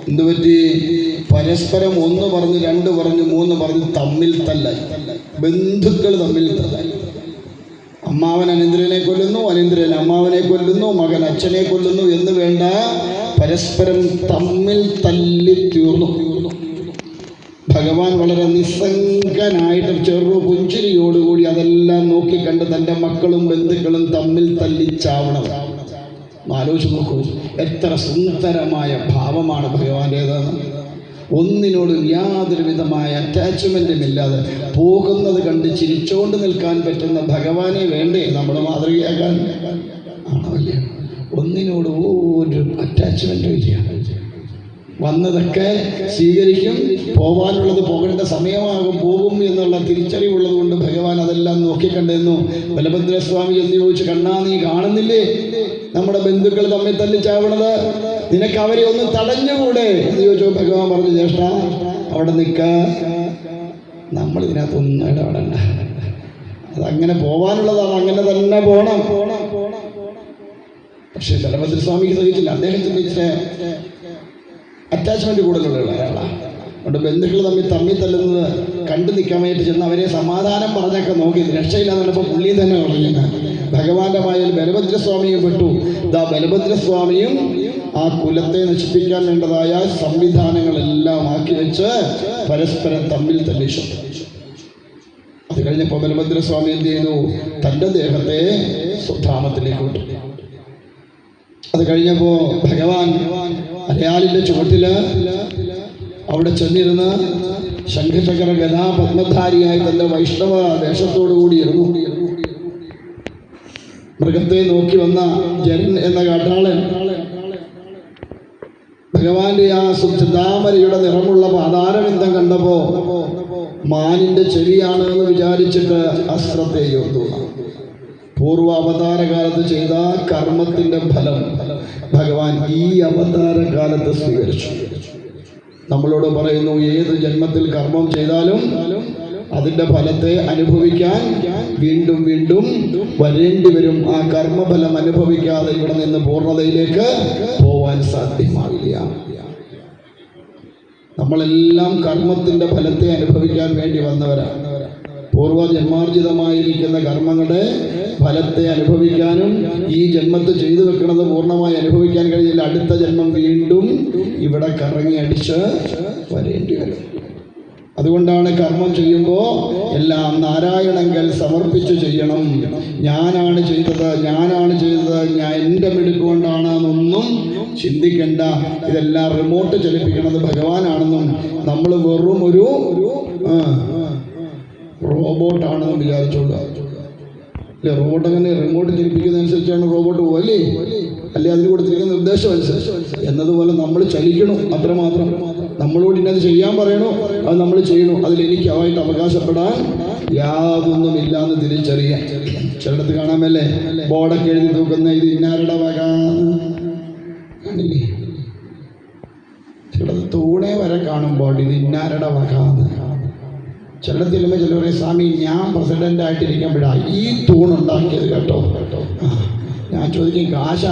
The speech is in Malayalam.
എന്തുപറ്റി? പരസ്പരം ഒന്ന് പറഞ്ഞ് രണ്ട് പറഞ്ഞ് മൂന്ന് പറഞ്ഞ് തമ്മിൽ തല്ലായി. ബന്ധുക്കൾ തമ്മിൽ തല്ലായി. അമ്മാവൻ അനിന്ദ്രനെ കൊല്ലുന്നു, അനിന്ദ്രൻ അമ്മാവനെ കൊല്ലുന്നു, മകൻ അച്ഛനെ കൊല്ലുന്നു എന്ന് വേണ്ട, പരസ്പരം തമ്മിൽ തല്ലി തീർന്നു. ഭഗവാൻ വളരെ നിസ്സംഗനായിട്ട് ചെറു പുഞ്ചിരിയോടുകൂടി അതെല്ലാം നോക്കിക്കണ്ട് തൻ്റെ മക്കളും ബന്ധുക്കളും തമ്മിൽ തല്ലിച്ചാവണം. ആലോചിച്ച് നോക്കൂ, എത്ര സുന്ദരമായ ഭാവമാണ് ഭഗവാന്റേതെന്ന്. ഒന്നിനോടും യാതൊരു വിധമായ അറ്റാച്ച്മെൻറ്റും ഇല്ലാതെ പോകുന്നത് കണ്ട് ചിരിച്ചുകൊണ്ട് നിൽക്കാൻ പറ്റുന്ന ഭഗവാനെ വേണ്ടേ നമ്മൾ മാതൃകയാക്കാൻ? ആണോ ഇല്ല? ഒന്നിനോടും ഒരു അറ്റാച്ച്മെൻറ്റും ഇല്ല. വന്നതൊക്കെ സ്വീകരിക്കും, പോകാനുള്ളത് പോകേണ്ട സമയമാകും, പോകും എന്നുള്ള തിരിച്ചറിവുള്ളത് കൊണ്ട് ഭഗവാൻ അതെല്ലാം നോക്കിക്കണ്ടെന്നു. ബലഭദ്രസ്വാമി എന്ന് ചോദിച്ചു, കണ്ണാ നീ കാണുന്നില്ലേ നമ്മുടെ ബന്ധുക്കൾ തമ്മിൽ തല്ലിച്ചാവണത്? നിനക്ക് അവരെ ഒന്ന് തടഞ്ഞുകൂടെ എന്ന് ചോദിച്ചു. ഭഗവാൻ പറഞ്ഞു, ജ്യേഷ്ഠ അവിടെ നിൽക്ക, നമ്മളിതിനകത്തൊന്നും ഇടപെടണ്ട, അതങ്ങനെ പോവാനുള്ളതാണ്, അങ്ങനെ തന്നെ പോണം. പക്ഷെ ബലഭദ്രസ്വാമിക്ക് സഹിച്ചില്ല. അദ്ദേഹത്തിന് അറ്റാച്ച്മെന്റ് കൂടുതലുള്ള ഒരാളാണ്. അതുകൊണ്ട് ബന്ധുക്കൾ തമ്മിൽ തല്ലുന്നത് കണ്ടു നിൽക്കാൻ വേണ്ടി ചെന്ന് അവരെ സമാധാനം പറഞ്ഞൊക്കെ നോക്കി രക്ഷയില്ലാന്ന് പറഞ്ഞപ്പോൾ പുള്ളി തന്നെ പറഞ്ഞു. ഭഗവാന്റെ മായയിൽ ബലഭദ്രസ്വാമിയും പെട്ടു. ബലഭദ്രസ്വാമിയും ആ കുലത്തെ നശിപ്പിക്കാൻ വേണ്ടതായ സംവിധാനങ്ങളെല്ലാം ആക്കി വെച്ച് പരസ്പരം തമ്മിൽ തല്ലിച്ചു. അത് കഴിഞ്ഞപ്പോൾ ബലഭദ്രസ്വാമി എന്ത് ചെയ്തു? തൻ്റെ ദേഹത്തെ സ്വധാമത്തിലേക്ക് വിട്ടു. അത് കഴിഞ്ഞപ്പോൾ ഭഗവാൻ അരയാലിൻ്റെ ചുവട്ടില് അവിടെ ചെന്നിരുന്ന് ശംഖചക്ര ഗദാ പത്മധാരിയായി തൻ്റെ വൈഷ്ണവ വേഷത്തോടുകൂടി ഇരുന്നു. മൃഗത്തെ നോക്കി വന്ന ജരൻ എന്ന കാട്ടാളൻ ഭഗവാന്റെ ആ സുധാമരയുടെ നിറമുള്ള പാതാരവിന്ദം കണ്ടപ്പോ മാനിന്റെ ചെവിയാണ് എന്ന് വിചാരിച്ചിട്ട് അസ്ത്രത്തെ യോർത്തു. പൂർവ്വ അവതാരകാലത്ത് ചെയ്ത കർമ്മത്തിന്റെ ഫലം ഭഗവാൻ ഈ അവതാരകാലത്ത് സ്വീകരിച്ചു. നമ്മളോട് പറയുന്നു, ഏത് ജന്മത്തിൽ കർമ്മം ചെയ്താലും അതിൻ്റെ ഫലത്തെ അനുഭവിക്കാൻ വീണ്ടും വീണ്ടും വരേണ്ടി വരും. ആ കർമ്മഫലം അനുഭവിക്കാതെ ഇവിടെ നിന്ന് പൂർണ്ണതയിലേക്ക് പോവാൻ സാധ്യമാവില്ല. നമ്മളെല്ലാം കർമ്മത്തിൻ്റെ ഫലത്തെ അനുഭവിക്കാൻ വേണ്ടി വന്നവരാണ്. പൂർവ്വജന്മാർജിതമായിരിക്കുന്ന കർമ്മങ്ങളുടെ ഫലത്തെ അനുഭവിക്കാനും ഈ ജന്മത്ത് ചെയ്തു വെക്കുന്നത് പൂർണ്ണമായി അനുഭവിക്കാൻ കഴിയില്ല. അടുത്ത ജന്മം വീണ്ടും ഇവിടെ കറങ്ങി അടിച്ച് വരേണ്ടി വരും. അതുകൊണ്ടാണ് കർമ്മം ചെയ്യുമ്പോൾ എല്ലാം നാരായണങ്കൽ സമർപ്പിച്ച് ചെയ്യണം. ഞാനാണ് ചെയ്തത്, ഞാൻ എൻ്റെ മിടുക്കൊണ്ടാണ് എന്നൊന്നും ചിന്തിക്കണ്ട. ഇതെല്ലാം റിമോട്ട് ചലിപ്പിക്കുന്നത് ഭഗവാനാണെന്നും നമ്മൾ വെറും ഒരു റോബോട്ടാണെന്ന് വിചാരിച്ചോളൂ. അല്ലെ, റോബോട്ട് അങ്ങനെ റിമോട്ട് ചലിപ്പിക്കുന്നതനുസരിച്ചാണ് റോബോട്ട് പോലെ അല്ലെ, അതിന് കൊടുത്തിരിക്കുന്ന നിർദ്ദേശം അനുസരിച്ച് എന്നതുപോലെ നമ്മൾ ചലിക്കണം. അത്രമാത്രം നമ്മളോട് ഇന്നത് ചെയ്യാൻ പറയണോ അത് നമ്മൾ ചെയ്യണോ. അതിലെനിക്ക് അവമായിട്ട് അവകാശപ്പെടാൻ യാതൊന്നുമില്ലാന്ന് തിരിച്ചറിയാൻ. ചിലടത്ത് കാണാമല്ലേ ബോർഡൊക്കെ എഴുതി തൂക്കുന്ന ഇത് ഇന്നാരുടെ വക കാണില്ലേ? ചിലത് തൂണെ വരെ കാണുമ്പോൾ ഇത് ഇന്നാരുടെ വക. ചിലത്തിലുമ്പോൾ ചിലവരെ സ്വാമി ഞാൻ പ്രസിഡൻ്റ് ആയിട്ടിരിക്കുമ്പോഴാണ് ഈ തൂണുണ്ടാക്കിയത് കേട്ടോ. ഞാൻ ചോദിക്കും, കാശ